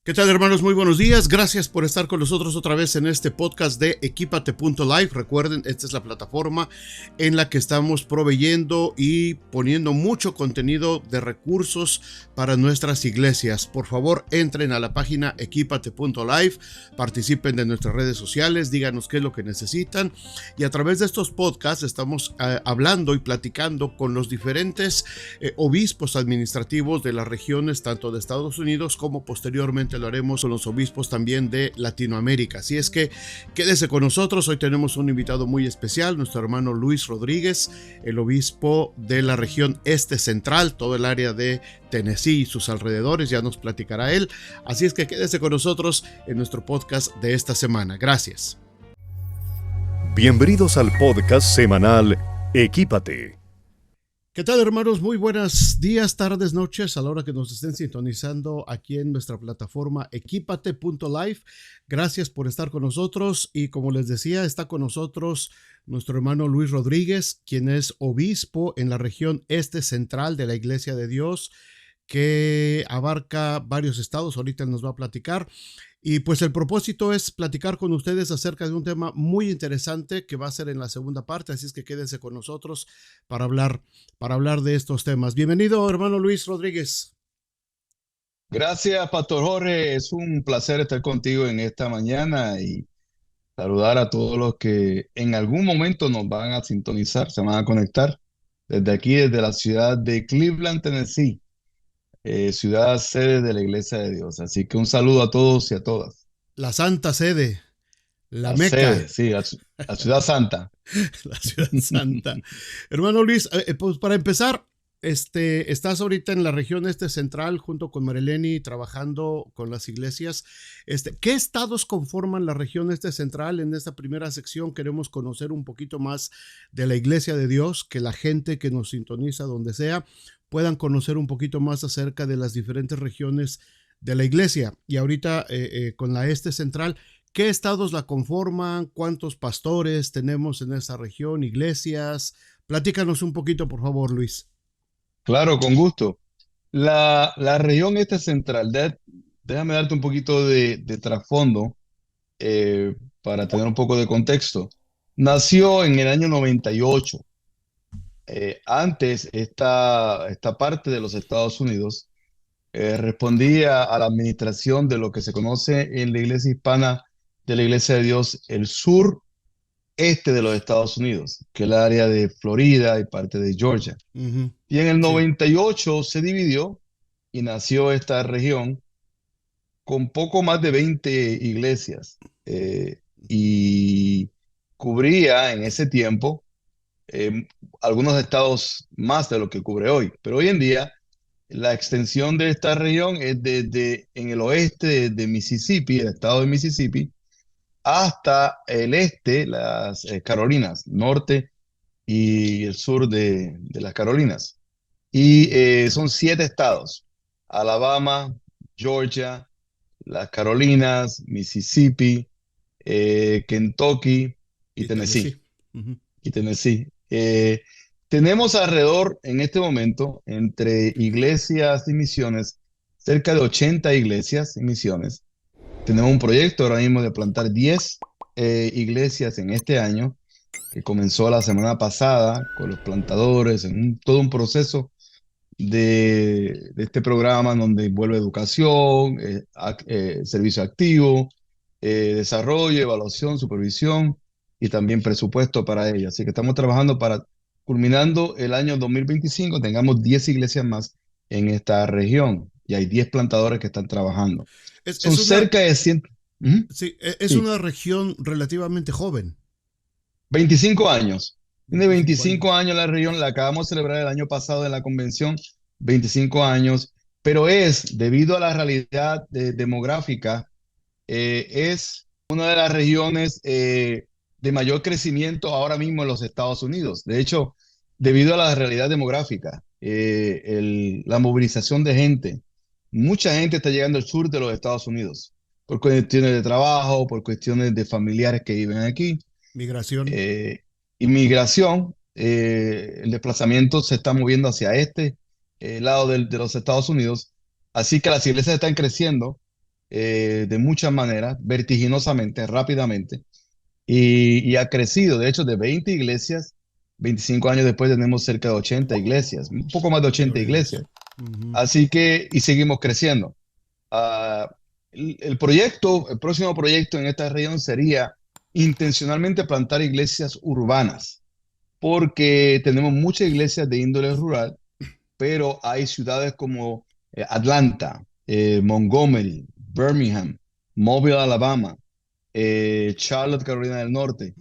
¿Qué tal, hermanos? Muy buenos días. Gracias por estar con nosotros otra vez en este podcast de Equipate.live. Recuerden, esta es la plataforma en la que estamos proveyendo y poniendo mucho contenido de recursos para nuestras iglesias. Por favor, entren a la página Equipate.live, participen de nuestras redes sociales, díganos qué es lo que necesitan. Y a través de estos podcasts estamos hablando y platicando con los diferentes obispos administrativos de las regiones, tanto de Estados Unidos como posteriormente lo haremos con los obispos también de Latinoamérica. Así es que quédese con nosotros. Hoy tenemos un invitado muy especial, nuestro hermano Luis Rodríguez, el obispo de la región este central, todo el área de Tennessee y sus alrededores. Ya nos platicará él. Así es que quédese con nosotros en nuestro podcast de esta semana. Gracias. Bienvenidos al podcast semanal Equípate. ¿Qué tal, hermanos? Muy buenos días, tardes, noches, a la hora que nos estén sintonizando aquí en nuestra plataforma Equipate.live. Gracias por estar con nosotros y, como les decía, está con nosotros nuestro hermano Luis Rodríguez, quien es obispo en la región este central de la Iglesia de Dios, que abarca varios estados. Ahorita él nos va a platicar. Y pues el propósito es platicar con ustedes acerca de un tema muy interesante que va a ser en la segunda parte, así es que quédense con nosotros para hablar de estos temas. Bienvenido, hermano Luis Rodríguez. Gracias, Pastor Jorge. Es un placer estar contigo en esta mañana y saludar a todos los que en algún momento nos van a sintonizar, se van a conectar desde aquí, desde la ciudad de Cleveland, Tennessee, ciudad sede de la Iglesia de Dios. Así que un saludo a todos y a todas. La Santa Sede, la La Meca. sede, sí, la ciudad santa. La Ciudad Santa. Hermano Luis, pues para empezar, estás ahorita en la región este central junto con Marileni trabajando con las iglesias. ¿Qué estados conforman la región este central? En esta primera sección queremos conocer un poquito más de la Iglesia de Dios, que la gente que nos sintoniza donde sea puedan conocer un poquito más acerca de las diferentes regiones de la iglesia. Y ahorita con la este central, ¿qué estados la conforman? ¿Cuántos pastores tenemos en esa región? ¿Iglesias? Platícanos un poquito, por favor, Luis. Claro, con gusto. La región este central, déjame darte un poquito de trasfondo para tener un poco de contexto. Nació en el año 98. Antes, esta parte de los Estados Unidos respondía a la administración de lo que se conoce en la iglesia hispana de la Iglesia de Dios, el sur este de los Estados Unidos, que es el área de Florida y parte de Georgia. Y en el Sí. 98 se dividió y nació esta región con poco más de 20 iglesias y cubría en ese tiempo algunos estados más de lo que cubre hoy. Pero hoy en día la extensión de esta región es desde en el oeste de Mississippi, el estado de Mississippi, hasta el este, las Carolinas, norte y el sur de las Carolinas. Y son 7 estados: Alabama, Georgia, las Carolinas, Mississippi, Kentucky y Y Tennessee. Tennessee. Uh-huh. Y Tennessee. Tenemos alrededor, en este momento, entre iglesias y misiones, cerca de 80 iglesias y misiones. Tenemos un proyecto ahora mismo de plantar 10 iglesias en este año, que comenzó la semana pasada con los plantadores, todo un proceso de este programa en donde envuelve educación, servicio activo, desarrollo, evaluación, supervisión y también presupuesto para ella. Así que estamos trabajando para, culminando el año 2025, tengamos 10 iglesias más en esta región y hay 10 plantadores que están trabajando. Es, Son es una, cerca de 100, ujú, sí, es sí, una región relativamente joven. 25 años. Tiene 25 25 años. años la región, la acabamos de celebrar el año pasado en la convención, 25 años, pero es, debido a la realidad demográfica, es una de las regiones de mayor crecimiento ahora mismo en los Estados Unidos. De hecho, debido a la realidad demográfica, la movilización de gente, mucha gente está llegando al sur de los Estados Unidos por cuestiones de trabajo, por cuestiones de familiares que viven aquí. Migración. Inmigración, el desplazamiento se está moviendo hacia este lado de los Estados Unidos, así que las iglesias están creciendo de muchas maneras, vertiginosamente, rápidamente, y ha crecido. De hecho, de 20 iglesias, 25 años después tenemos cerca de 80 iglesias, un poco más de 80 Gloria a Dios. iglesias. Ujú, Así que, y seguimos creciendo. Ah, el próximo proyecto en esta región sería intencionalmente plantar iglesias urbanas, porque tenemos muchas iglesias de índole rural, pero hay ciudades como Atlanta, Montgomery, Birmingham, Mobile, Alabama, Charlotte, Carolina del Norte,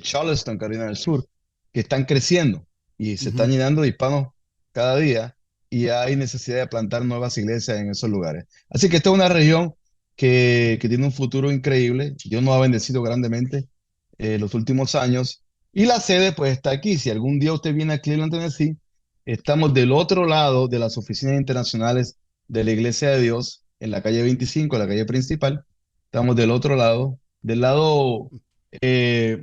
Charleston, Carolina del Sur, que están creciendo y se están ujú. llenando de hispanos cada día y hay necesidad de plantar nuevas iglesias en esos lugares. Así que esta es una región que tiene un futuro increíble. Dios nos ha bendecido grandemente los últimos años y la sede pues está aquí. Si algún día usted viene a Cleveland, Tennessee, estamos del otro lado de las oficinas internacionales de la Iglesia de Dios, en la calle 25, la calle principal. Estamos del otro lado, del lado eh,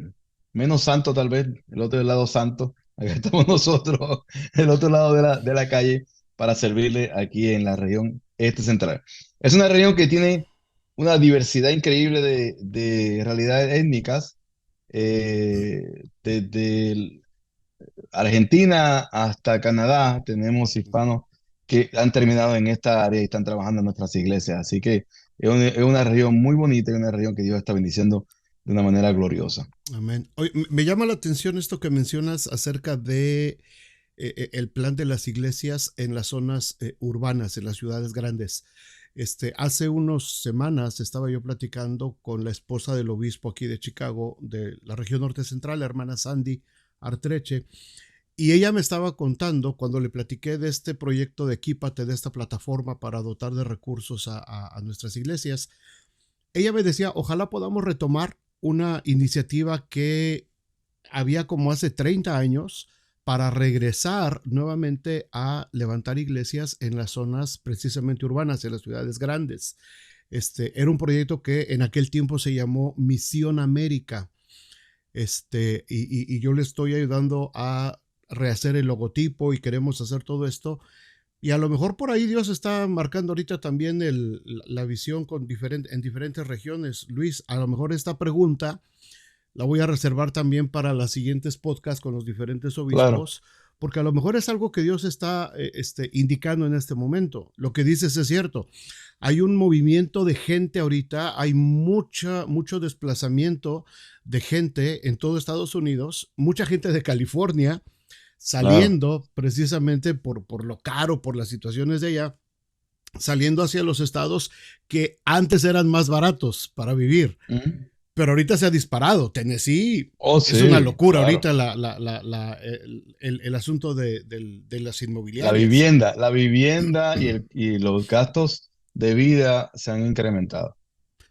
menos santo tal vez, el otro del lado santo. Acá estamos nosotros, el otro lado de la calle, para servirle aquí en la región este central. Es una región que tiene una diversidad increíble de realidades étnicas, desde Argentina hasta Canadá tenemos hispanos que han terminado en esta área y están trabajando en nuestras iglesias. Así que es una región muy bonita y una región que Dios está bendiciendo de una manera gloriosa. Amén. Oye, me llama la atención esto que mencionas acerca de el plan de las iglesias en las zonas urbanas, en las ciudades grandes. Hace unas semanas estaba yo platicando con la esposa del obispo aquí de Chicago, de la región norte central, la hermana Sandy Artreche, y ella me estaba contando cuando le platiqué de este proyecto de Equípate, de esta plataforma para dotar de recursos a nuestras iglesias. Ella me decía, ojalá podamos retomar una iniciativa que había como hace 30 años para regresar nuevamente a levantar iglesias en las zonas precisamente urbanas, en las ciudades grandes. Era un proyecto que en aquel tiempo se llamó Misión América. Y yo le estoy ayudando a rehacer el logotipo y queremos hacer todo esto. Y a lo mejor por ahí Dios está marcando ahorita también la visión en diferentes regiones. Luis, a lo mejor esta pregunta la voy a reservar también para las siguientes podcasts con los diferentes Claro. obispos, porque a lo mejor es algo que Dios está indicando en este momento. Lo que dices es cierto. Hay un movimiento de gente ahorita, hay mucho desplazamiento de gente en todo Estados Unidos, mucha gente de California Claro. saliendo precisamente por lo caro, por las situaciones de allá, saliendo hacia los estados que antes eran más baratos para vivir, Ujú. pero ahorita se ha disparado. Tennessee Oh, es una sí, locura claro. ahorita el asunto de las inmobiliarias. La vivienda y los gastos de vida se han incrementado.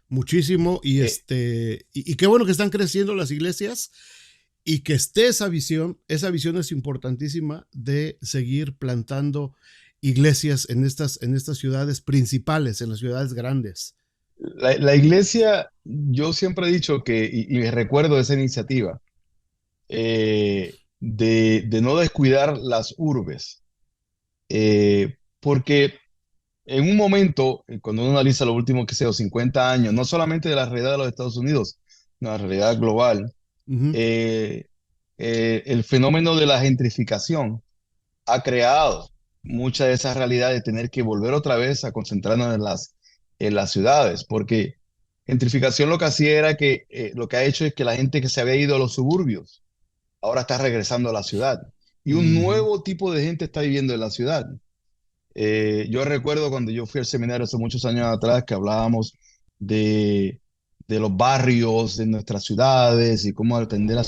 Muchísimo Eh, y qué bueno que están creciendo las iglesias y que esté esa visión es importantísima de seguir plantando iglesias en estas ciudades principales, en las ciudades grandes. la iglesia, yo siempre he dicho y recuerdo esa iniciativa, de no descuidar las urbes, porque en un momento, cuando uno analiza los últimos, que sé yo, 50 años, no solamente de la realidad de los Estados Unidos, no, la realidad global, Uh -huh, eh, el fenómeno de la gentrificación ha creado mucha de esa realidad de tener que volver otra vez a concentrarnos en las ciudades, porque gentrificación lo que hacía era que lo que ha hecho es que la gente que se había ido a los suburbios ahora está regresando a la ciudad y un uh -huh, nuevo tipo de gente está viviendo en la ciudad. Yo recuerdo cuando yo fui al seminario hace muchos años atrás que hablábamos de, de los barrios de nuestras ciudades y cómo atender la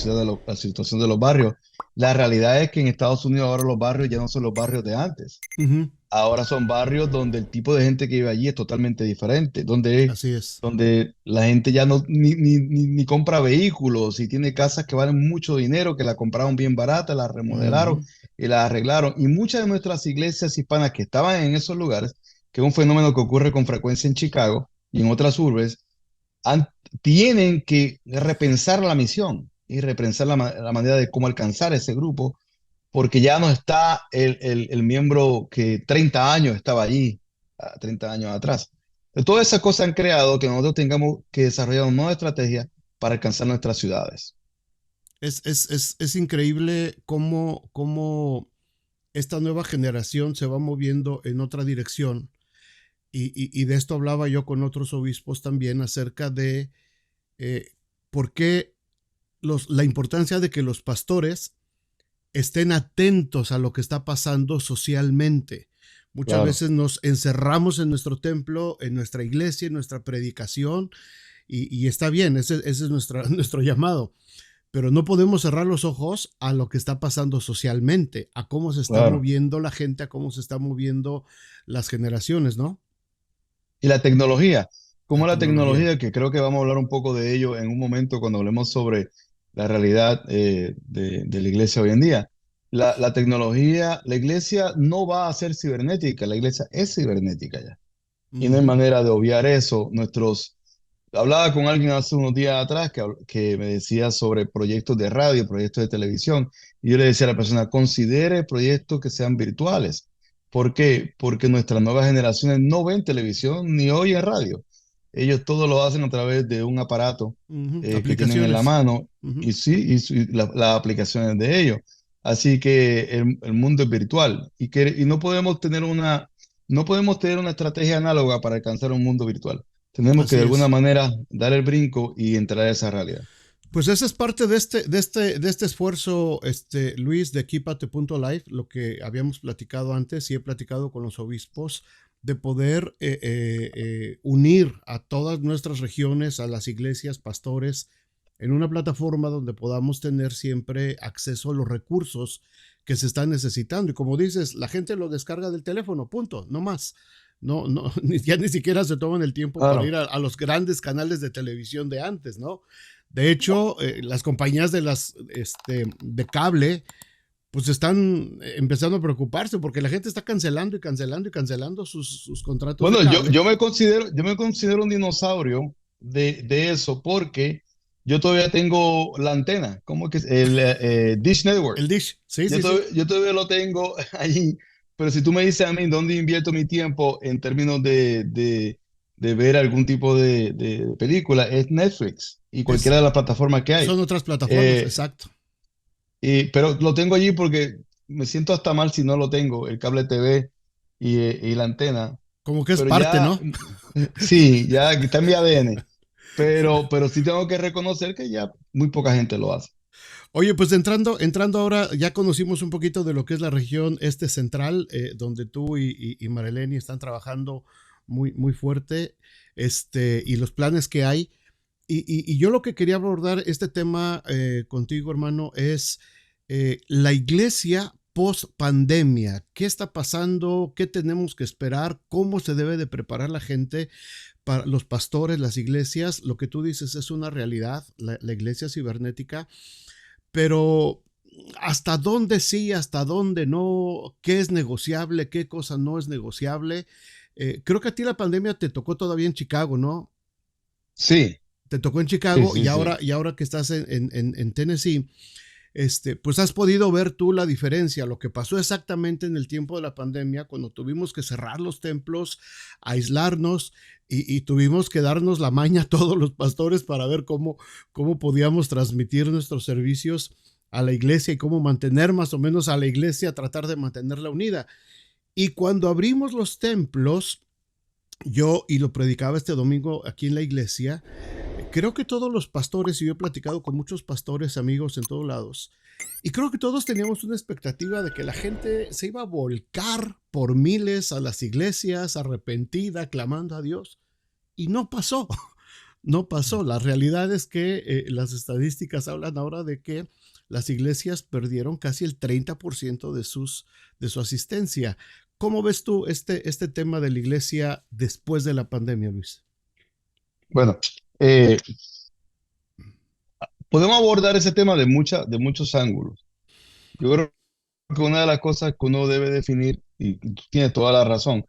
situación de los barrios. La realidad es que en Estados Unidos ahora los barrios ya no son los barrios de antes. uh -huh. Ahora son barrios donde el tipo de gente que vive allí es totalmente diferente, Así es. donde la gente ya no ni compra vehículos y tiene casas que valen mucho dinero, que la compraron bien barata, la Uh remodelaron -huh. y la arreglaron. Y muchas de nuestras iglesias hispanas que estaban en esos lugares, que es un fenómeno que ocurre con frecuencia en Chicago y en otras urbes, han- tienen que repensar la misión y repensar la manera de cómo alcanzar ese grupo porque ya no está el miembro que 30 años estaba allí, 30 años atrás. Todas esas cosas han creado que nosotros tengamos que desarrollar una nueva estrategia para alcanzar nuestras ciudades. Es increíble cómo esta nueva generación se va moviendo en otra dirección. Y de esto hablaba yo con otros obispos también acerca de eh, por qué la importancia de que los pastores estén atentos a lo que está pasando socialmente. Muchas Claro, veces nos encerramos en nuestro templo, en nuestra iglesia, en nuestra predicación, y está bien, ese es nuestro llamado, pero no podemos cerrar los ojos a lo que está pasando socialmente, a cómo se está claro. moviendo la gente, a cómo se están moviendo las generaciones, ¿no? Y la tecnología, La como la tecnología. tecnología, que creo que vamos a hablar un poco de ello en un momento cuando hablemos sobre la realidad de la iglesia hoy en día. La tecnología, la iglesia no va a ser cibernética, la iglesia es cibernética ya. Y no hay Ujú, manera de obviar eso. Hablaba con alguien hace unos días atrás que me decía sobre proyectos de radio, proyectos de televisión, y yo le decía a la persona, considere proyectos que sean virtuales. ¿Por qué? Porque nuestras nuevas generaciones no ven televisión ni oyen radio. Ellos todo lo hacen a través de un aparato ujú. que tienen en la Aplicaciones. mano Ujú. y sí, las aplicaciones de ellos. Así que el mundo es virtual y no podemos tener una estrategia análoga para alcanzar un mundo virtual. Tenemos que Así de alguna es. manera dar el brinco y entrar a esa realidad. Pues esa es parte de este esfuerzo, Luis, de Equipate.life, lo que habíamos platicado antes y he platicado con los obispos, de poder unir a todas nuestras regiones, a las iglesias, pastores, en una plataforma donde podamos tener siempre acceso a los recursos que se están necesitando. Y como dices, la gente lo descarga del teléfono, punto, no más. No, no, ya ni siquiera se toman el tiempo para Claro. ir a los grandes canales de televisión de antes, ¿no? De hecho, las compañías de cable, pues están empezando a preocuparse porque la gente está cancelando y cancelando y cancelando sus contratos de Bueno, cable. yo me considero un dinosaurio de eso porque yo todavía tengo la antena, como que es el Dish Network. El Dish, sí, sí, sí. Yo todavía lo tengo ahí, pero si tú me dices a mí dónde invierto mi tiempo en términos de ver algún tipo de película, es Netflix y Es, cualquiera de las plataformas que hay. son otras plataformas, Eh, exacto. pero lo tengo allí porque me siento hasta mal si no lo tengo, el cable TV y la antena. Como que es Pero parte, ya, ¿no? sí, ya está en mi ADN. Pero sí tengo que reconocer que ya muy poca gente lo hace. Oye, pues entrando ahora, ya conocimos un poquito de lo que es la región este central, donde tú y Marileni están trabajando muy, muy fuerte, y los planes que hay. Y yo lo que quería abordar este tema contigo, hermano, es la iglesia post pandemia. ¿Qué está pasando? ¿Qué tenemos que esperar? ¿Cómo se debe de preparar la gente para los pastores, las iglesias? Lo que tú dices es una realidad, la iglesia cibernética, pero hasta dónde sí, hasta dónde no, qué es negociable, qué cosa no es negociable. Creo que a ti la pandemia te tocó todavía en Chicago, ¿no? Sí, Te tocó en sí, Chicago sí, sí. y ahora que estás en Tennessee, pues has podido ver tú la diferencia, lo que pasó exactamente en el tiempo de la pandemia, cuando tuvimos que cerrar los templos, aislarnos y tuvimos que darnos la maña a todos los pastores para ver cómo podíamos transmitir nuestros servicios a la iglesia y cómo mantener más o menos a la iglesia, tratar de mantenerla unida. Y cuando abrimos los templos, yo, y lo predicaba este domingo aquí en la iglesia, creo que todos los pastores, y yo he platicado con muchos pastores, amigos en todos lados, y creo que todos teníamos una expectativa de que la gente se iba a volcar por miles a las iglesias, arrepentida, clamando a Dios, y no pasó. No pasó. La realidad es que las estadísticas hablan ahora de que las iglesias perdieron casi el 30% de su asistencia. ¿Cómo ves tú este tema de la iglesia después de la pandemia, Luis? Bueno, podemos abordar ese tema de muchos ángulos. Yo creo que una de las cosas que uno debe definir, y tú tienes toda la razón,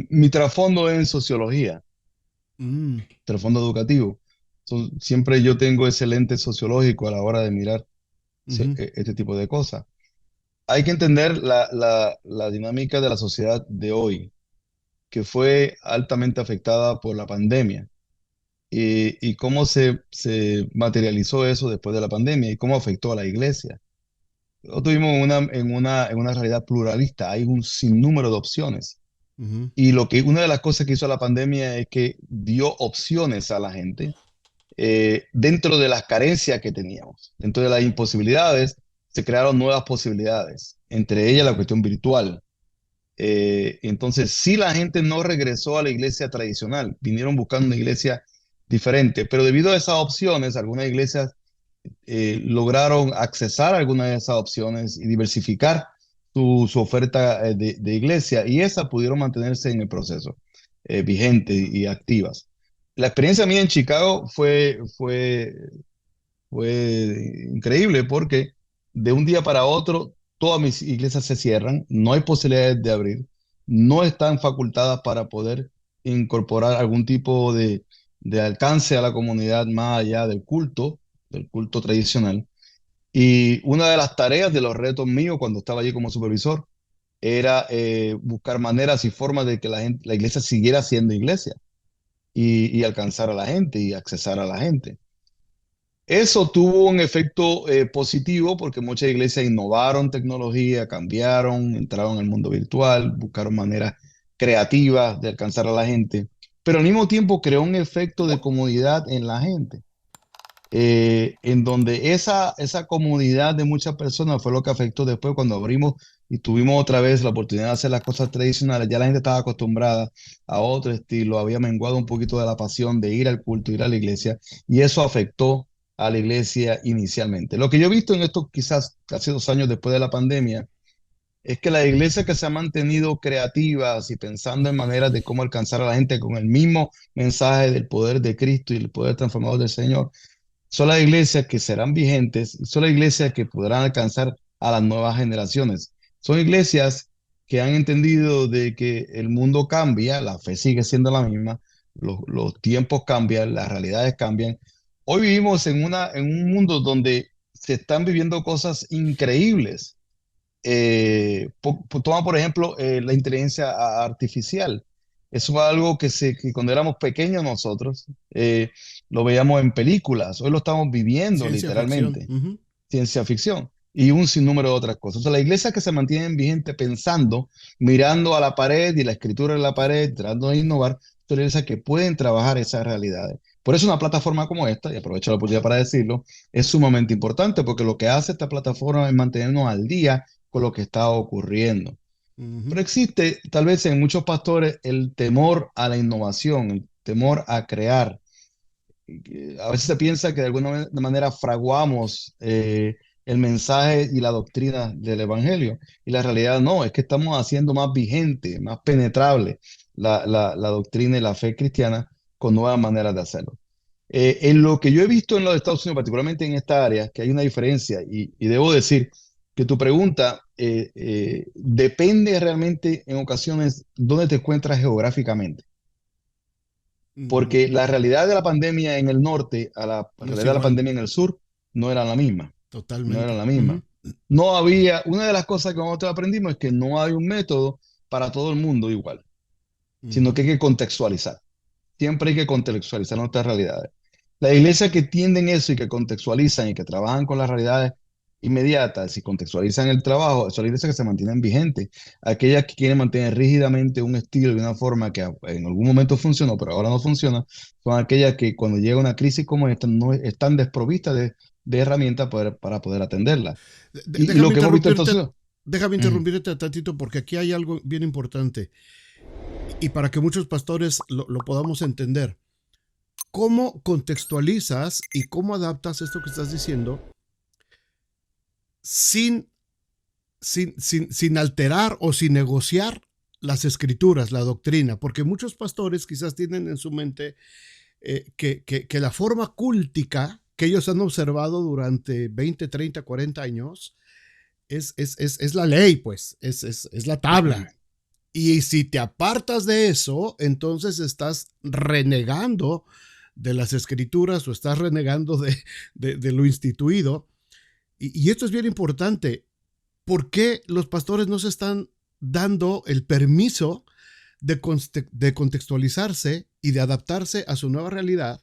mi trasfondo es en sociología, Mm, trasfondo educativo. Siempre yo tengo ese lente sociológico a la hora de mirar ujú, este tipo de cosas. Hay que entender la dinámica de la sociedad de hoy. que fue altamente afectada por la pandemia y cómo se materializó eso después de la pandemia y cómo afectó a la iglesia. Nosotros tuvimos en una realidad pluralista, hay un sinnúmero de opciones. Ujú, Y una de las cosas que hizo la pandemia es que dio opciones a la gente dentro de las carencias que teníamos, dentro de las imposibilidades, se crearon nuevas posibilidades, entre ellas la cuestión virtual. Entonces, si la gente no regresó a la iglesia tradicional, vinieron buscando una iglesia diferente, pero debido a esas opciones, algunas iglesias lograron accesar a algunas de esas opciones y diversificar su oferta de iglesia y esas pudieron mantenerse en el proceso, vigentes y activas. La experiencia mía en Chicago fue increíble porque de un día para otro todas mis iglesias se cierran, no hay posibilidades de abrir, no están facultadas para poder incorporar algún tipo de alcance a la comunidad más allá del culto tradicional. Y una de las tareas de los retos míos cuando estaba allí como supervisor era buscar maneras y formas de que la iglesia siguiera siendo iglesia y alcanzar a la gente y accesar a la gente. Eso tuvo un efecto positivo porque muchas iglesias innovaron tecnología, cambiaron, entraron al mundo virtual, buscaron maneras creativas de alcanzar a la gente, pero al mismo tiempo creó un efecto de comodidad en la gente, en donde esa comunidad de muchas personas fue lo que afectó después cuando abrimos y tuvimos otra vez la oportunidad de hacer las cosas tradicionales. Ya la gente estaba acostumbrada a otro estilo, había menguado un poquito de la pasión de ir al culto, ir a la iglesia, y eso afectó a la iglesia inicialmente. Lo que yo he visto en estos quizás casi 2 años después de la pandemia es que las iglesias que se han mantenido creativas y pensando en maneras de cómo alcanzar a la gente con el mismo mensaje del poder de Cristo y el poder transformador del Señor, son las iglesias que serán vigentes y son las iglesias que podrán alcanzar a las nuevas generaciones. Son iglesias que han entendido de que el mundo cambia, la fe sigue siendo la misma, los tiempos cambian, las realidades cambian. Hoy vivimos en un mundo donde se están viviendo cosas increíbles. Toma, por ejemplo, la inteligencia artificial. Eso es algo que cuando éramos pequeños nosotros lo veíamos en películas. Hoy lo estamos viviendo ciencia ficción. literalmente, Ujú, ciencia ficción y un sinnúmero de otras cosas. O sea, la iglesia que se mantienen vigente pensando, mirando a la pared y la escritura en la pared, tratando de innovar, son iglesias que pueden trabajar esas realidades. Por eso una plataforma como esta, y aprovecho la oportunidad para decirlo, es sumamente importante porque lo que hace esta plataforma es mantenernos al día con lo que está ocurriendo. ujú. Pero existe tal vez en muchos pastores el temor a la innovación, el temor a crear. A veces se piensa que de alguna manera fraguamos el mensaje y la doctrina del evangelio. Y la realidad no, es que estamos haciendo más vigente, más penetrable la doctrina y la fe cristiana con nuevas maneras de hacerlo. En lo que yo he visto en los Estados Unidos, particularmente en esta área, que hay una diferencia, y debo decir que tu pregunta depende realmente en ocasiones dónde te encuentras geográficamente, Ujú. porque la realidad de la pandemia en el norte a la No es realidad de la igual, pandemia en el sur no era la misma, no era totalmente. la Ujú, misma. No había, una de las cosas que nosotros aprendimos es que no hay un método para todo el mundo igual, sino ujú, que hay que contextualizar. Siempre hay que contextualizar nuestras realidades. Las iglesias que tienden eso y que contextualizan y que trabajan con las realidades inmediatas y contextualizan el trabajo, son las iglesias que se mantienen vigentes. Aquellas que quieren mantener rígidamente un estilo y una forma que en algún momento funcionó, pero ahora no funciona, son aquellas que cuando llega una crisis como esta no están desprovistas de herramientas para poder atenderla. Y lo Déjame que hemos visto interrumpirte, entonces, déjame ujú, interrumpirte tantito porque aquí hay algo bien importante y para que muchos pastores lo podamos entender. ¿Cómo contextualizas y cómo adaptas esto que estás diciendo sin, sin alterar o sin negociar las escrituras, la doctrina? Porque muchos pastores quizás tienen en su mente que la forma cúltica que ellos han observado durante 20, 30, 40 años es la ley, pues, es la ujú, tabla. Y si te apartas de eso, entonces estás renegando de las escrituras o estás renegando de lo instituido. Y esto es bien importante. ¿Por qué los pastores no se están dando el permiso de contextualizarse y de adaptarse a su nueva realidad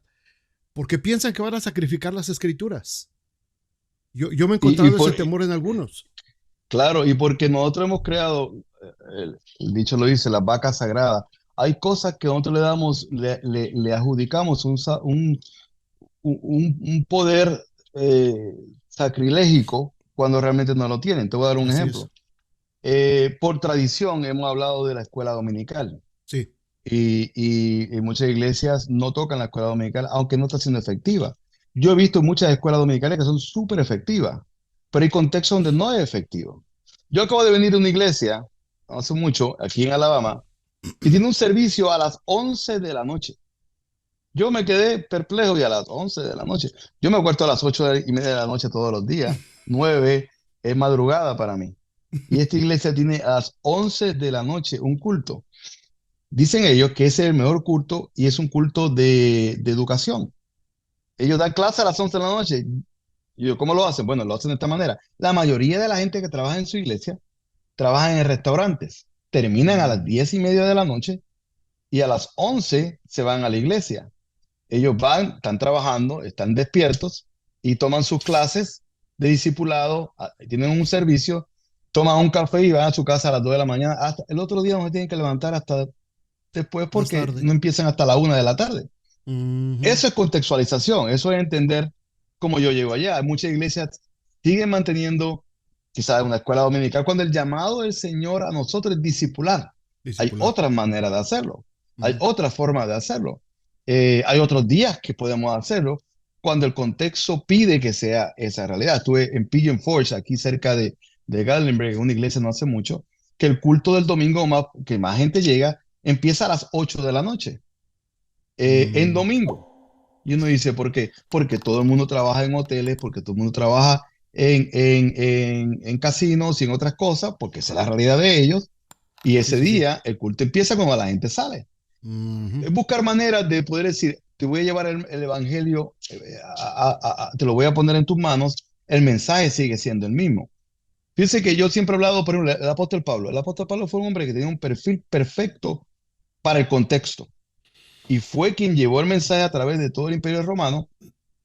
porque piensan que van a sacrificar las escrituras. Yo me he Y, y encontrado ese por, temor en algunos. claro, y porque nosotros hemos creado, el dicho lo dice, las vacas sagradas. Hay cosas que nosotros le damos, le adjudicamos un poder sacrilégico cuando realmente no lo tienen. Te voy a dar un Así es. ejemplo. Por tradición hemos hablado de la escuela dominical Sí. y muchas iglesias no tocan la escuela dominical, aunque no está siendo efectiva. Yo he visto muchas escuelas dominicales que son súper efectivas, pero hay contextos donde no es efectivo. Yo acabo de venir de una iglesia, no hace mucho, aquí en Alabama, que tiene un servicio a las 11 de la noche. Yo me quedé perplejo y a las 11 de la noche. Yo me acuerdo a las 8:30 de la noche todos los días. 9 es madrugada para mí. Y esta iglesia tiene a las 11 de la noche un culto. Dicen ellos que ese es el mejor culto y es un culto de educación. Ellos dan clase a las 11 de la noche. Y yo, ¿cómo lo hacen? Bueno, lo hacen de esta manera. La mayoría de la gente que trabaja en su iglesia trabaja en restaurantes. Terminan a las Mm, 10:30 de la noche y a las 11 se van a la iglesia. Ellos van, están trabajando, están despiertos y toman sus clases de discipulado, tienen un servicio, toman un café y van a su casa a las 2 de la mañana. Hasta el otro día no se tienen que levantar hasta después más porque tarde. no empiezan hasta la 1 de la tarde. Ujú. Eso es contextualización, eso es entender cómo yo llego allá. Muchas iglesias siguen manteniendo quizás una escuela dominical cuando el llamado del Señor a nosotros es discipular. Hay Discipular. otras maneras de hacerlo, hay Ujú. otras formas de hacerlo. Hay otros días que podemos hacerlo cuando el contexto pide que sea esa realidad. Estuve en Pigeon Forge, aquí cerca de Gatlinburg, una iglesia no hace mucho, que el culto del domingo que más gente llega empieza a las 8 de la noche en Mm, domingo. Y uno dice, ¿por qué? Porque todo el mundo trabaja en hoteles, porque todo el mundo trabaja en casinos y en otras cosas, porque esa es la realidad de ellos. Y sí, ese sí, sí. día el culto empieza cuando la gente sale. Ujú. Es buscar maneras de poder decir, te voy a llevar el evangelio, te lo voy a poner en tus manos, el mensaje sigue siendo el mismo. Fíjense que yo siempre he hablado, por ejemplo, el apóstol Pablo. El apóstol Pablo fue un hombre que tenía un perfil perfecto para el contexto y fue quien llevó el mensaje a través de todo el imperio romano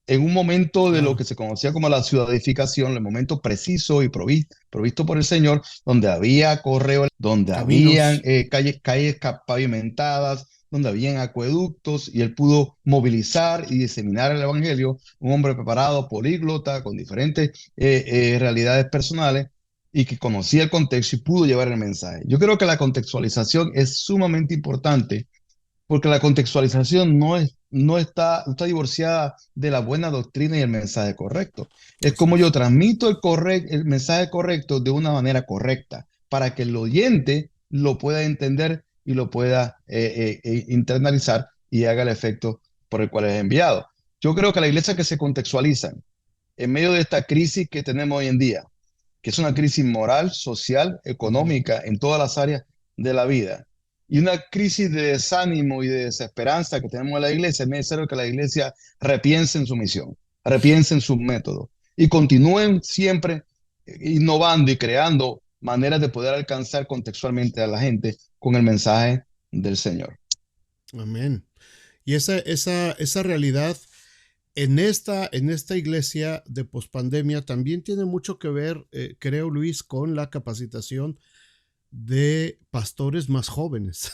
en un momento de lo Claro. que se conocía como la ciudadificación, el momento preciso y provisto por el Señor, donde había correo, donde habían Caminos. calles pavimentadas, donde habían acueductos, y él pudo movilizar y diseminar el Evangelio, un hombre preparado, políglota, con diferentes realidades personales, y que conocía el contexto y pudo llevar el mensaje. Yo creo que la contextualización es sumamente importante porque la contextualización no está divorciada de la buena doctrina y el mensaje correcto. Es Así como yo es. transmito el mensaje correcto de una manera correcta para que el oyente lo pueda entender y lo pueda internalizar y haga el efecto por el cual es enviado. Yo creo que la iglesia que se contextualizan en medio de esta crisis que tenemos hoy en día, que es una crisis moral, social, Ujú. económica, en todas las áreas de la vida, y una crisis de desánimo y de desesperanza que tenemos en la iglesia, es necesario que la iglesia repiense en su misión, repiense en sus métodos y continúen siempre innovando y creando maneras de poder alcanzar contextualmente a la gente con el mensaje del Señor. Amén. Y esa realidad en esta iglesia de pospandemia también tiene mucho que ver, creo, Luis, con la capacitación de pastores más jóvenes.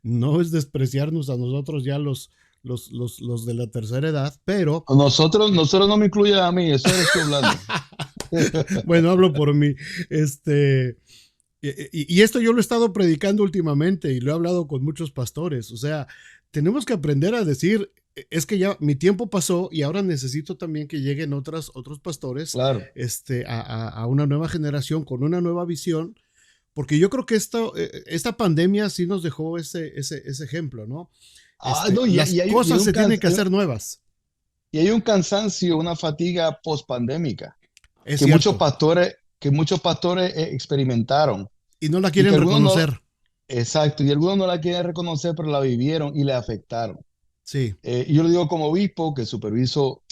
No es despreciarnos a nosotros ya los de la tercera edad, pero Nosotros no me incluyen a mí, eso eres tú hablando. bueno, hablo por mí. Este, y esto yo lo he estado predicando últimamente y lo he hablado con muchos pastores. O sea, tenemos que aprender a decir, es que ya mi tiempo pasó y ahora necesito también que lleguen otros pastores Claro. a una nueva generación con una nueva visión, porque yo creo que esta pandemia sí nos dejó ese ejemplo, ¿no? No, Las cosas se tienen que hacer nuevas. y hay un cansancio, una fatiga post-pandémica Es que muchos cierto. pastores, que muchos pastores experimentaron Y no la y que quieren algunos no, reconocer. exacto, y algunos no la quieren reconocer, pero la vivieron y le afectaron. Sí. Y yo lo digo como obispo que superviso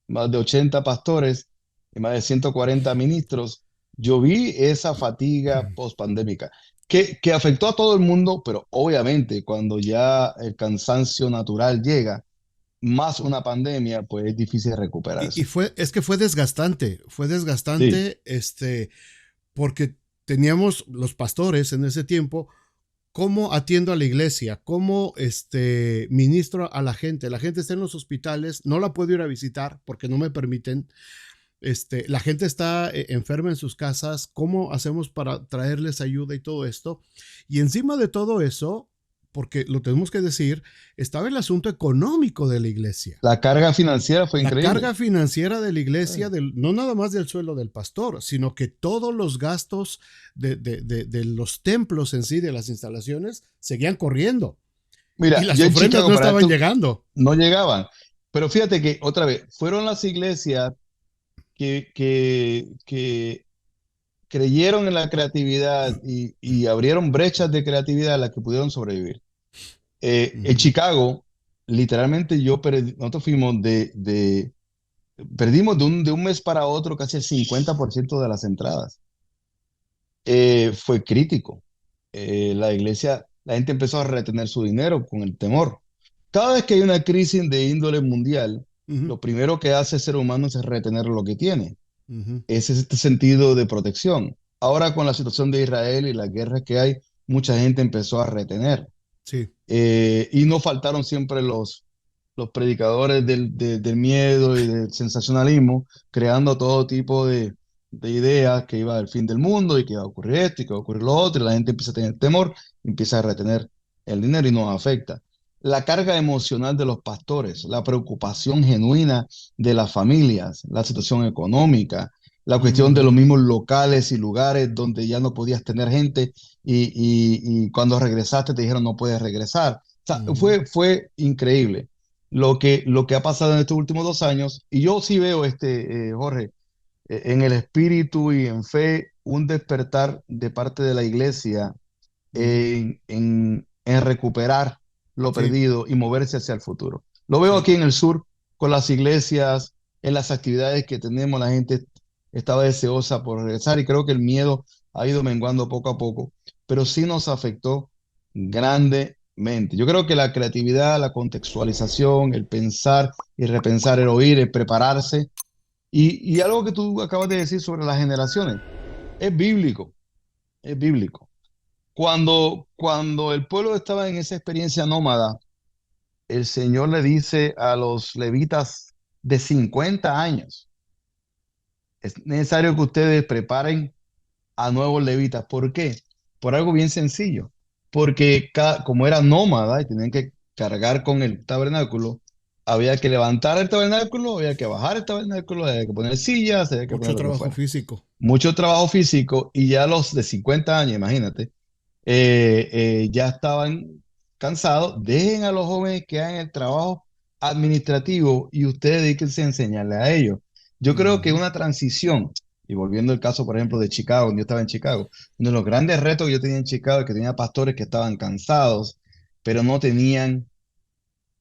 más de 80 pastores y más de 140 ministros. Yo vi esa fatiga post-pandémica. que afectó a todo el mundo, pero obviamente cuando ya el cansancio natural llega, más una pandemia, pues es difícil Y recuperarse. es que fue Sí, desgastante, porque teníamos los pastores en ese tiempo. ¿Cómo atiendo a la iglesia? ¿Cómo ministro a la gente? La gente está en los hospitales, no la puedo ir a visitar porque no me permiten. La gente está enferma en sus casas. ¿Cómo hacemos para traerles ayuda y todo esto? Y encima de todo eso, porque lo tenemos que decir, estaba el asunto económico de la iglesia. la carga financiera fue La increíble. carga financiera de la iglesia, Eh, no nada más del sueldo del pastor, sino que todos los gastos de los templos en sí, de las instalaciones, seguían corriendo. Y Mira, las yo en ofrendas Chicago, no para estaban esto, llegando. no llegaban. Pero fíjate que, otra vez, fueron las iglesias que creyeron en la creatividad y abrieron brechas de creatividad a las que pudieron sobrevivir. En Ujú, Chicago, literalmente nosotros fuimos perdimos de un mes para otro casi el 50% de las entradas. Fue crítico. La iglesia, la gente empezó a retener su dinero con el temor. Cada vez que hay una crisis de índole mundial, ujú, lo primero que hace el ser humano es retener lo que tiene. ujú. Ese es este sentido de protección. Ahora con la situación de Israel y las guerras que hay, mucha gente empezó a retener. Sí. Y no faltaron siempre los predicadores del miedo y del sensacionalismo, creando todo tipo de ideas que iba al fin del mundo y que iba a ocurrir esto y que iba a ocurrir lo otro, y la gente empieza a tener temor, empieza a retener el dinero y nos afecta. La carga emocional de los pastores, la preocupación genuina de las familias, la situación económica, la cuestión de los Ujú, mismos locales y lugares donde ya no podías tener gente y cuando regresaste te dijeron no puedes regresar. O sea, ujú, fue increíble lo que ha pasado en estos últimos 2 años. Y yo sí veo, Jorge, en el espíritu y en fe, un despertar de parte de la iglesia ujú. en recuperar lo Sí, perdido y moverse hacia el futuro. Lo veo sí. aquí en el sur con las iglesias, en las actividades que tenemos, la gente estaba deseosa por regresar y creo que el miedo ha ido menguando poco a poco, pero sí nos afectó grandemente. Yo creo que la creatividad, la contextualización, el pensar y repensar, el oír, el prepararse y algo que tú acabas de decir sobre las generaciones, es bíblico, es bíblico. Cuando el pueblo estaba en esa experiencia nómada, el Señor le dice a los levitas de 50 años, es necesario que ustedes preparen a nuevos levitas. ¿Por qué? Por algo bien sencillo. Porque como era nómada y tenían que cargar con el tabernáculo, había que levantar el tabernáculo, había que bajar el tabernáculo, había que poner sillas, había que Mucho poner lo que trabajo fuera. físico. Mucho trabajo físico y ya los de 50 años, imagínate, ya estaban cansados. Dejen a los jóvenes que hagan el trabajo administrativo y ustedes dedíquense a enseñarle a ellos. Yo creo que Ujú, una transición, y volviendo al caso, por ejemplo, de Chicago, cuando yo estaba en Chicago, uno de los grandes retos que yo tenía en Chicago es que tenía pastores que estaban cansados, pero no tenían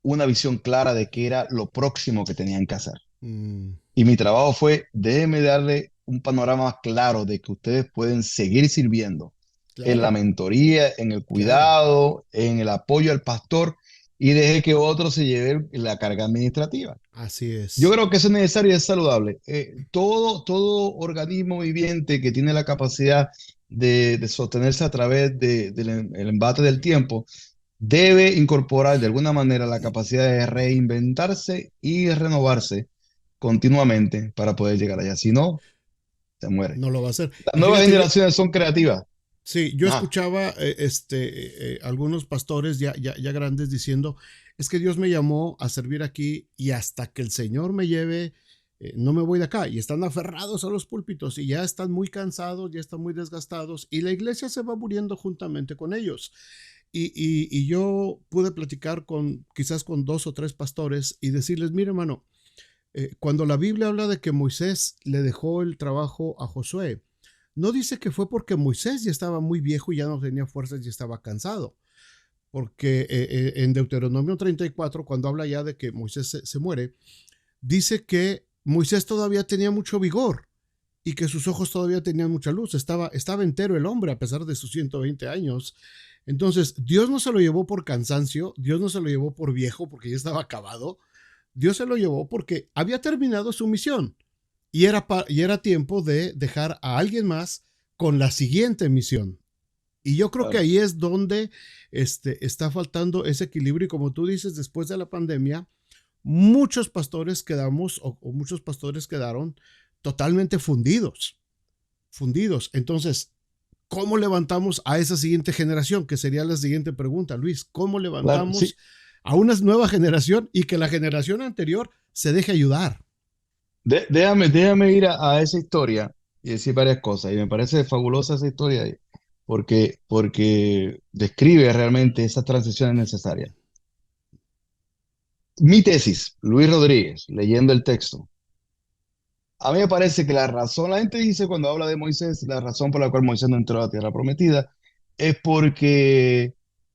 una visión clara de qué era lo próximo que tenían que hacer. mm, Y mi trabajo fue, déjeme darle un panorama más claro de que ustedes pueden seguir sirviendo en la claro, mentoría, en el claro. cuidado, en el apoyo al pastor y deje que otros se lleven la carga administrativa. Así Yo es. creo que eso es necesario y es saludable. Todo organismo viviente que tiene la capacidad de sostenerse a través del embate del tiempo debe incorporar de alguna manera la capacidad de reinventarse y renovarse continuamente para poder llegar allá. Si no, se muere. No lo va a hacer. Las Y nuevas fíjate, generaciones son creativas. sí, yo Ah, escuchaba algunos pastores ya grandes diciendo, es que Dios me llamó a servir aquí y hasta que el Señor me lleve, no me voy de acá. Y están aferrados a los púlpitos y ya están muy cansados, ya están muy desgastados y la iglesia se va muriendo juntamente con ellos. Y yo pude platicar quizás con dos o tres pastores y decirles, mire hermano, cuando la Biblia habla de que Moisés le dejó el trabajo a Josué, no dice que fue porque Moisés ya estaba muy viejo y ya no tenía fuerzas y estaba cansado. Porque en Deuteronomio 34, cuando habla ya de que Moisés se muere, dice que Moisés todavía tenía mucho vigor y que sus ojos todavía tenían mucha luz. Estaba entero el hombre a pesar de sus 120 años. Entonces, Dios no se lo llevó por cansancio, Dios no se lo llevó por viejo porque ya estaba acabado. Dios se lo llevó porque había terminado su misión y era tiempo de dejar a alguien más con la siguiente misión. Y yo creo que Claro. ahí es donde está faltando ese equilibrio. Y como tú dices, después de la pandemia, muchos pastores quedamos o muchos pastores quedaron totalmente fundidos, fundidos. Entonces, ¿cómo levantamos a esa siguiente generación? Que sería la siguiente pregunta, Luis. ¿Cómo Claro, sí. levantamos a una nueva generación y que la generación anterior se deje ayudar? Déjame ir a esa historia y decir varias cosas. Y me parece fabulosa esa historia porque describe realmente esas transiciones necesarias. Mi tesis, Luis Rodríguez, leyendo el texto. A mí me parece que la gente dice cuando habla de Moisés, la razón por la cual Moisés no entró a la tierra prometida es porque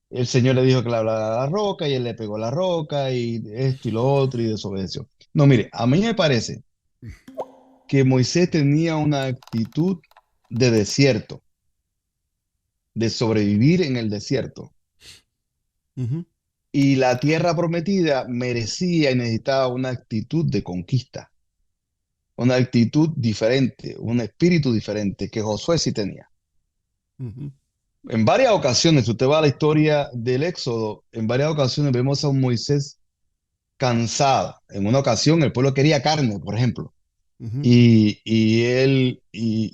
el Señor le dijo que le hablara a la roca y él le pegó la roca y esto y lo otro y desobedeció. No, mire, a mí me parece que Moisés tenía una actitud de desierto, de sobrevivir en el desierto. Uh -huh, Y la tierra prometida merecía y necesitaba una actitud de conquista, una actitud diferente, un espíritu diferente que Josué sí tenía. uh -huh. En varias ocasiones, si usted va a la historia del Éxodo, en varias ocasiones vemos a un Moisés cansado. En una ocasión el pueblo quería carne, por ejemplo, Uh -huh. y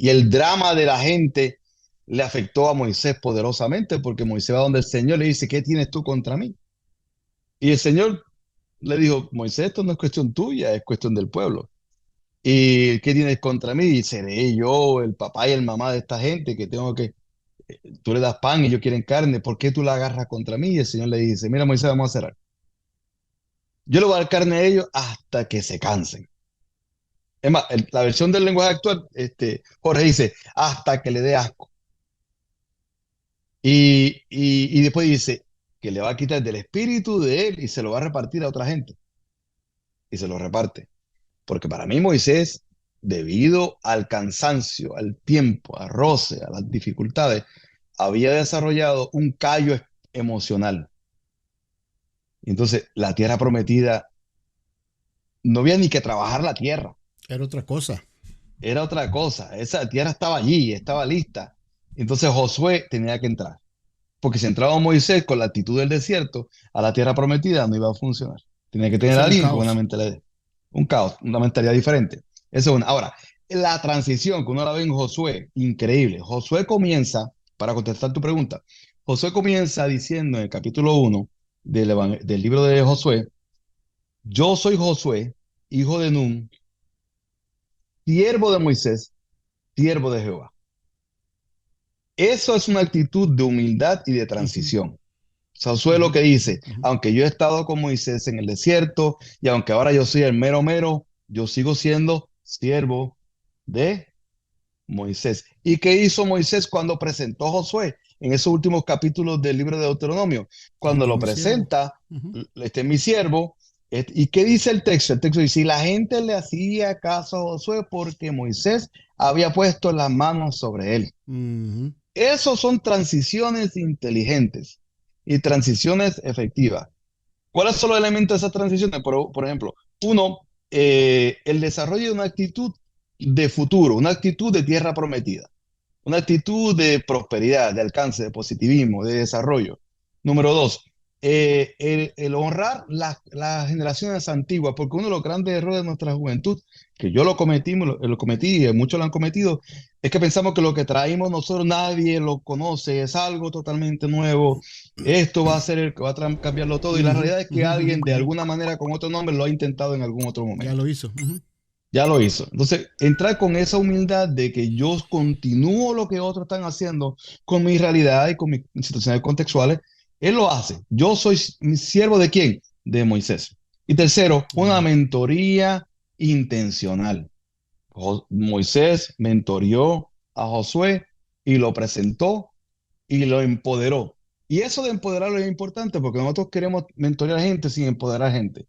el drama de la gente le afectó a Moisés poderosamente porque Moisés va donde el Señor le dice, ¿qué tienes tú contra mí? Y el Señor le dijo, Moisés, esto no es cuestión tuya, es cuestión del pueblo. ¿Y qué tienes contra mí? Y seré yo el papá y el mamá de esta gente que tengo que tú le das pan y ellos quieren carne, ¿por qué tú la agarras contra mí? Y el Señor le dice, mira Moisés, vamos a hacer algo. Yo le voy a dar carne a ellos hasta que se cansen. Es más, la versión del lenguaje actual, Jorge dice, hasta que le dé asco. Y después dice que le va a quitar del espíritu de él y se lo va a repartir a otra gente. Y se lo reparte. Porque para mí Moisés, debido al cansancio, al tiempo, al roce, a las dificultades, había desarrollado un callo emocional. Entonces, la tierra prometida, no había ni que trabajar la tierra, Era otra cosa. era otra cosa. Esa tierra estaba allí, estaba lista. Entonces Josué tenía que entrar, porque si entraba Moisés con la actitud del desierto a la tierra prometida, no iba a funcionar. Tenía que Iba a tener ser a un alguien con una caos. mentalidad, un caos, una mentalidad diferente. Eso es una. Ahora, la transición que uno la ve en Josué, increíble. Josué comienza, para contestar tu pregunta, Josué comienza diciendo en el capítulo 1 del libro de Josué, yo soy Josué, hijo de Nun, siervo de Moisés, siervo de Jehová. Eso es una actitud de humildad y de Uh -huh, transición. Josué uh lo -huh, que dice, uh -huh. aunque yo he estado con Moisés en el desierto y aunque ahora yo soy el mero mero, yo sigo siendo siervo de Moisés. ¿Y qué hizo Moisés cuando presentó a Josué en esos últimos capítulos del libro de Deuteronomio? Cuando Este es lo mi siervo. presenta, Uh -huh, este es mi siervo. ¿Y qué dice el texto? El texto dice, si la gente le hacía caso a Josué porque Moisés había puesto las manos sobre él. uh -huh. Esos son transiciones inteligentes y transiciones efectivas. ¿Cuáles son los elementos de esas transiciones? Por ejemplo, uno, el desarrollo de una actitud de futuro, una actitud de tierra prometida, una actitud de prosperidad, de alcance, de positivismo, de desarrollo. Número dos, el honrar las generaciones antiguas, porque uno de los grandes errores de nuestra juventud, que yo lo cometí y muchos lo han cometido, es que pensamos que lo que traímos nosotros nadie lo conoce, es algo totalmente nuevo, esto va a ser el que va a cambiarlo todo, y la Uh realidad es que alguien de -huh. alguna manera con otro nombre lo ha intentado en algún otro Ya momento. lo hizo. Uh -huh. Ya lo hizo. Entonces, entrar con esa humildad de que yo continúo lo que otros están haciendo con mi realidad y con mis situaciones contextuales, él lo hace. Yo soy mi siervo de quién? De Moisés. Y tercero, una Amén. mentoría intencional. Moisés mentorió a Josué y lo presentó y lo empoderó. Y eso de empoderarlo es importante porque nosotros queremos mentorear gente sin empoderar gente.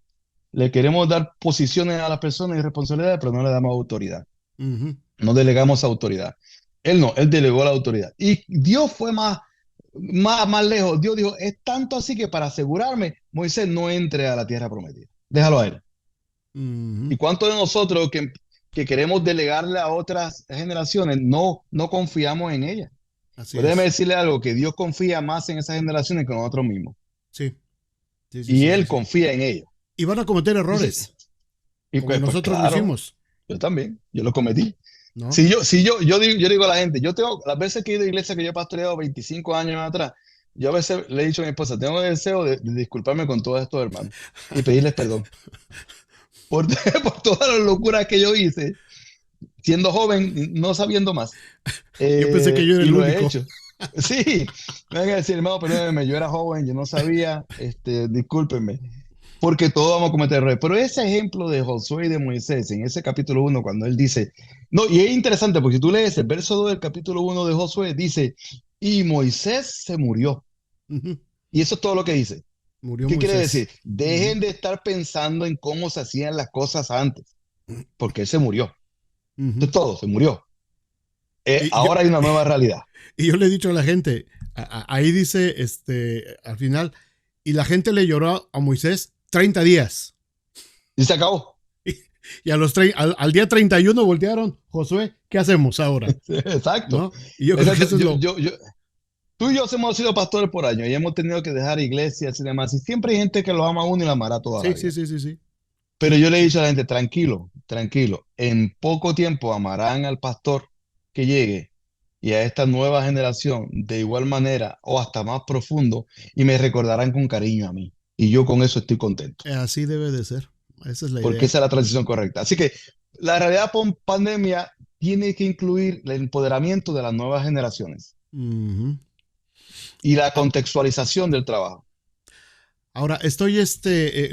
Le queremos dar posiciones a las personas y responsabilidades, pero no le damos autoridad. Uh -huh. no delegamos autoridad. Él no, él delegó la autoridad. Y Dios fue más lejos. Dios dijo, es tanto así que para asegurarme, Moisés no entre a la tierra prometida. Déjalo a él. ¿Y Ujú. cuántos de nosotros que queremos delegarle a otras generaciones no confiamos en ellas? Así Pues déjeme es. decirle algo, que Dios confía más en esas generaciones que nosotros mismos. Sí, sí, sí, Y sí, sí, Él sí. confía en ellos. Y van a cometer Dice, errores, y como pues nosotros lo claro, hicimos, yo también, yo lo cometí. ¿no? Si yo digo a la gente, yo tengo, las veces que he ido a iglesia que yo he pastoreado 25 años atrás, yo a veces le he dicho a mi esposa, tengo el deseo de disculparme con todos estos hermanos y pedirles perdón por, por todas las locuras que yo hice, siendo joven, no sabiendo más. Yo pensé que yo era Y el lo he único. hecho. Sí, me van a decir, hermano, perdóneme, yo era joven, yo no sabía, discúlpenme, porque todos vamos a cometer errores. Pero ese ejemplo de Josué y de Moisés, en ese capítulo 1 cuando él dice, no, y es interesante porque si tú lees el verso 2 del capítulo 1 de Josué, dice, y Moisés se murió. Ujú. Y eso es todo lo que dice. Murió ¿Qué quiere Moisés. decir? Ujú. Dejen de estar pensando en cómo se hacían las cosas antes, porque él se murió. Eso Ujú. es todo, se murió. Y yo, Ahora hay una nueva realidad. y yo le he dicho a la gente, ahí dice, al final, y la gente le lloró a Moisés 30 días. Y se acabó. Y al día 31 voltearon, Josué, ¿qué hacemos ahora? Exacto. ¿No? Y yo creo que Exacto. eso es lo... Tú y yo hemos sido pastores por años y hemos tenido que dejar iglesias y demás. Y siempre hay gente que lo ama a uno y lo amará toda la Sí, sí, vida. sí, sí, sí. Pero yo le he Sí. dicho a la gente, tranquilo, tranquilo. En poco tiempo amarán al pastor que llegue y a esta nueva generación de igual manera o hasta más profundo y me recordarán con cariño a mí. Y yo con eso estoy contento, Así debe de ser. Esa es la porque idea. esa es la transición correcta. Así que la realidad pandemia tiene que incluir el empoderamiento de las nuevas generaciones Ujú. y la Ah, contextualización del trabajo. ahora, estoy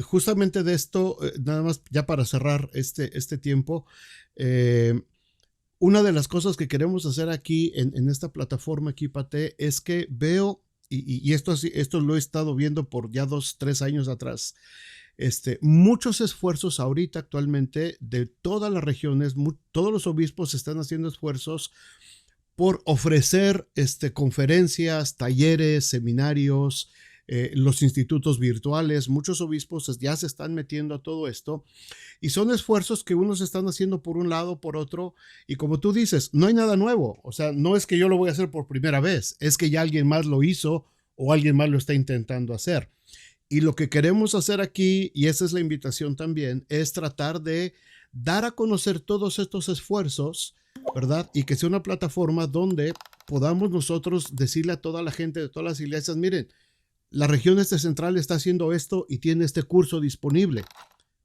justamente de esto, nada más ya para cerrar este tiempo. eh, una de las cosas que queremos hacer aquí en esta plataforma Equipate es que veo, y esto lo he estado viendo por ya 2, 3 años atrás, muchos esfuerzos ahorita actualmente de todas las regiones, todos los obispos están haciendo esfuerzos por ofrecer conferencias, talleres, seminarios, los institutos virtuales. Muchos obispos ya se están metiendo a todo esto y son esfuerzos que unos están haciendo por un lado, por otro. Y como tú dices, no hay nada nuevo. O sea, no es que yo lo voy a hacer por primera vez, es que ya alguien más lo hizo o alguien más lo está intentando hacer. Y lo que queremos hacer aquí, y esa es la invitación también, es tratar de dar a conocer todos estos esfuerzos, ¿verdad? Y que sea una plataforma donde podamos nosotros decirle a toda la gente de todas las iglesias, miren, la región central está haciendo esto y tiene este curso disponible.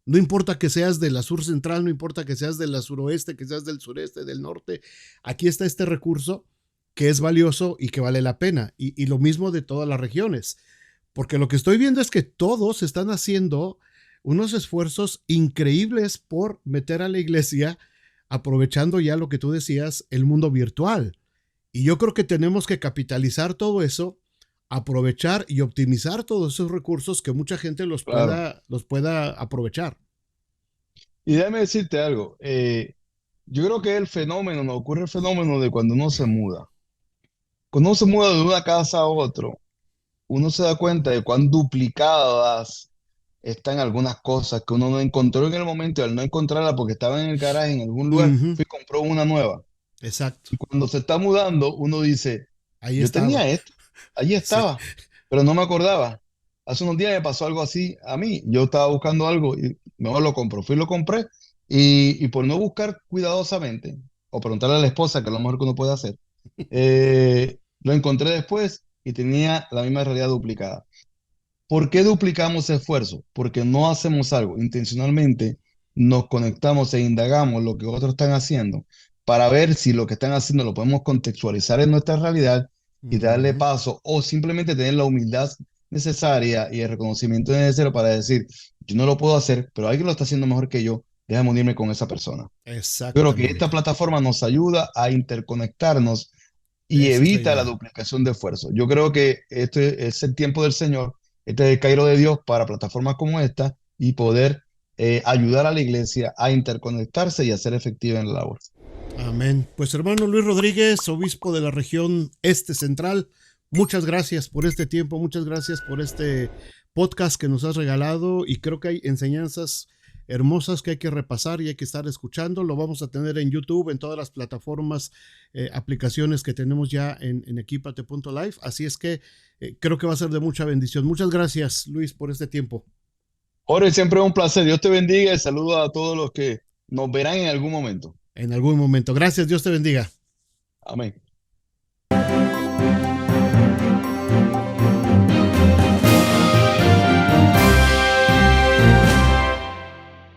No importa que seas de la sur central, no importa que seas de la suroeste, que seas del sureste, del norte, aquí está este recurso que es valioso y que vale la pena. Y lo mismo de todas las regiones. Porque lo que estoy viendo es que todos están haciendo unos esfuerzos increíbles por meter a la iglesia, aprovechando ya lo que tú decías, el mundo virtual. Y yo creo que tenemos que capitalizar todo eso, aprovechar y optimizar todos esos recursos que mucha gente Claro. los pueda aprovechar. Y déjame decirte algo. Yo creo que el fenómeno, nos ocurre el fenómeno de cuando uno se muda. Cuando uno se muda de una casa a otra, uno se da cuenta de cuán duplicadas están algunas cosas que uno no encontró en el momento y al no encontrarla porque estaba en el garaje en algún lugar, Ujú, fui y compró una nueva. exacto. Y cuando se está mudando, uno dice, Ahí yo estaba. tenía esto, allí Sí. estaba, pero no me acordaba. Hace unos días me pasó algo así a mí. Yo estaba buscando algo y mejor lo compro. Fui y lo compré y por no buscar cuidadosamente o preguntarle a la esposa, que es lo mejor que uno puede hacer, lo encontré después y tenía la misma realidad duplicada. ¿Por qué duplicamos esfuerzo? Porque no hacemos algo intencionalmente, nos conectamos e indagamos lo que otros están haciendo para ver si lo que están haciendo lo podemos contextualizar en nuestra realidad y darle Ujú, paso o simplemente tener la humildad necesaria y el reconocimiento necesario para decir, yo no lo puedo hacer, pero alguien lo está haciendo mejor que yo, déjame unirme con esa persona. Yo creo que esta exactamente. plataforma nos ayuda a interconectarnos y Esa es la evita la idea. duplicación de esfuerzo. Yo creo que este es el tiempo del Señor, este es el Cairo de Dios para plataformas como esta y poder ayudar a la iglesia a interconectarse y a ser efectiva en la labor. Amén. Pues hermano Luis Rodríguez, obispo de la región este central, muchas gracias por este tiempo, muchas gracias por este podcast que nos has regalado y creo que hay enseñanzas hermosas que hay que repasar y hay que estar escuchando. Lo vamos a tener en YouTube, en todas las plataformas, aplicaciones que tenemos ya en equipate.live. Así es que creo que va a ser de mucha bendición. Muchas gracias, Luis, por este tiempo. Jorge, siempre es un placer. Dios te bendiga y saludo a todos los que nos verán en algún momento. En algún momento. Gracias, Dios te bendiga. Amén.